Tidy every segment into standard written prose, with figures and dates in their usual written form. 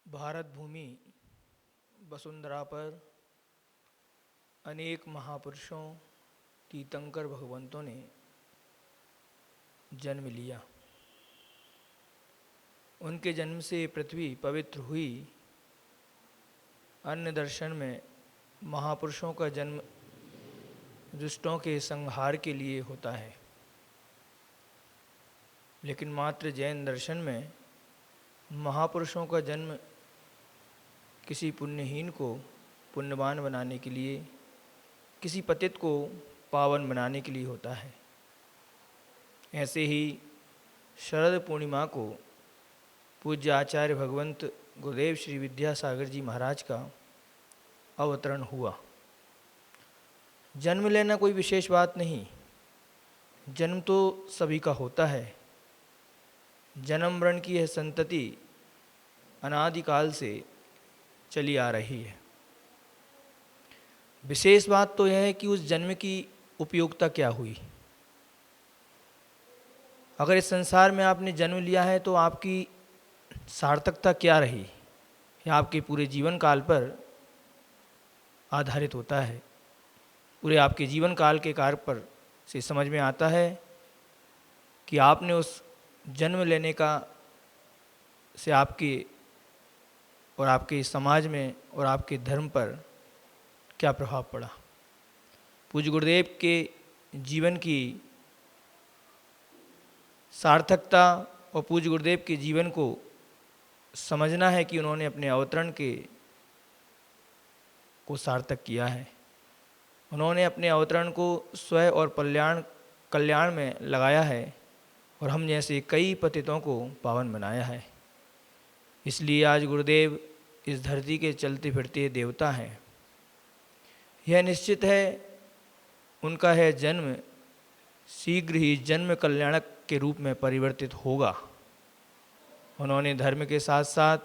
भारत भूमि वसुंधरा पर अनेक महापुरुषों तीर्थंकर भगवंतों ने जन्म लिया। उनके जन्म से पृथ्वी पवित्र हुई। अन्य दर्शन में महापुरुषों का जन्म दुष्टों के संहार के लिए होता है, लेकिन मात्र जैन दर्शन में महापुरुषों का जन्म किसी पुण्यहीन को पुण्यवान बनाने के लिए, किसी पतित को पावन बनाने के लिए होता है। ऐसे ही शरद पूर्णिमा को पूज्य आचार्य भगवंत गुरुदेव श्री विद्यासागर जी महाराज का अवतरण हुआ। जन्म लेना कोई विशेष बात नहीं, जन्म तो सभी का होता है। जन्म मरण की यह संतति अनादिकाल से चली आ रही है। विशेष बात तो यह है कि उस जन्म की उपयोगिता क्या हुई। अगर इस संसार में आपने जन्म लिया है तो आपकी सार्थकता क्या रही, यह आपके पूरे जीवन काल पर आधारित होता है। पूरे आपके जीवन काल के कार्य पर से समझ में आता है कि आपने उस जन्म लेने का से आपके और आपके समाज में और आपके धर्म पर क्या प्रभाव पड़ा। पूज्य गुरुदेव के जीवन की सार्थकता और पूज्य गुरुदेव के जीवन को समझना है कि उन्होंने अपने अवतरण को सार्थक किया है। उन्होंने अपने अवतरण को स्वयं और कल्याण में लगाया है और हम जैसे कई पतितों को पावन बनाया है। इसलिए आज गुरुदेव इस धरती के चलते फिरते देवता हैं। यह निश्चित है उनका है जन्म शीघ्र ही जन्म कल्याणक के रूप में परिवर्तित होगा। उन्होंने धर्म के साथ साथ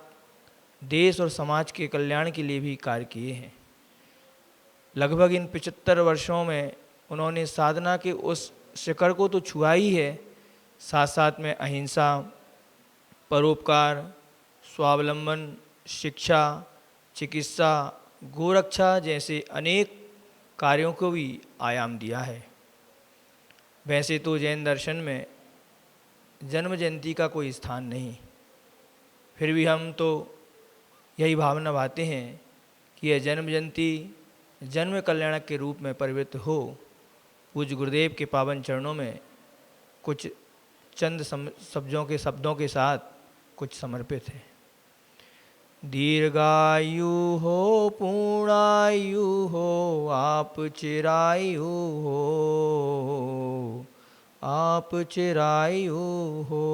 देश और समाज के कल्याण के लिए भी कार्य किए हैं। लगभग इन 75 वर्षों में उन्होंने साधना के उस शिखर को तो छुआ ही है, साथ साथ में अहिंसा, परोपकार, स्वावलंबन, शिक्षा, चिकित्सा, गोरक्षा जैसे अनेक कार्यों को भी आयाम दिया है। वैसे तो जैन दर्शन में जन्म जयंती का कोई स्थान नहीं, फिर भी हम तो यही भावना भाते हैं कि यह जन्म जयंती जन्म कल्याणक के रूप में परिवर्तित हो। पूज्य गुरुदेव के पावन चरणों में कुछ चंद शब्दों के साथ कुछ समर्पित है। दीर्घायु हो पूर्णायु हो आप चिरायु हो, आप चिरायु हो।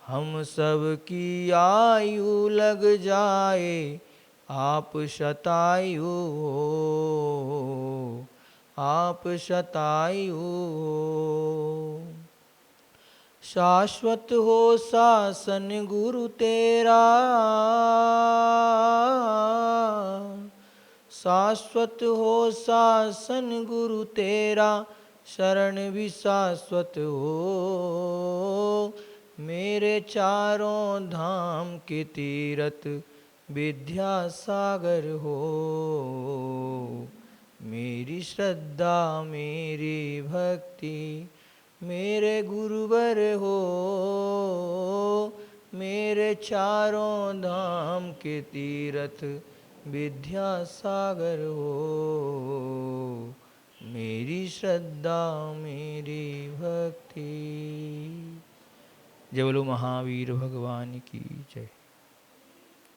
हम सब की आयु लग जाए आप शतायु हो, आप शतायु हो। शाश्वत हो शासन गुरु तेरा, शाश्वत हो शासन गुरु तेरा, शरण भी शाश्वत हो। मेरे चारों धाम के तीरथ विद्यासागर हो। मेरी श्रद्धा मेरी भक्ति मेरे गुरुवर हो। मेरे चारों धाम के तीरथ विद्यासागर हो। मेरी श्रद्धा मेरी भक्ति। जय बोलो महावीर भगवान की जय।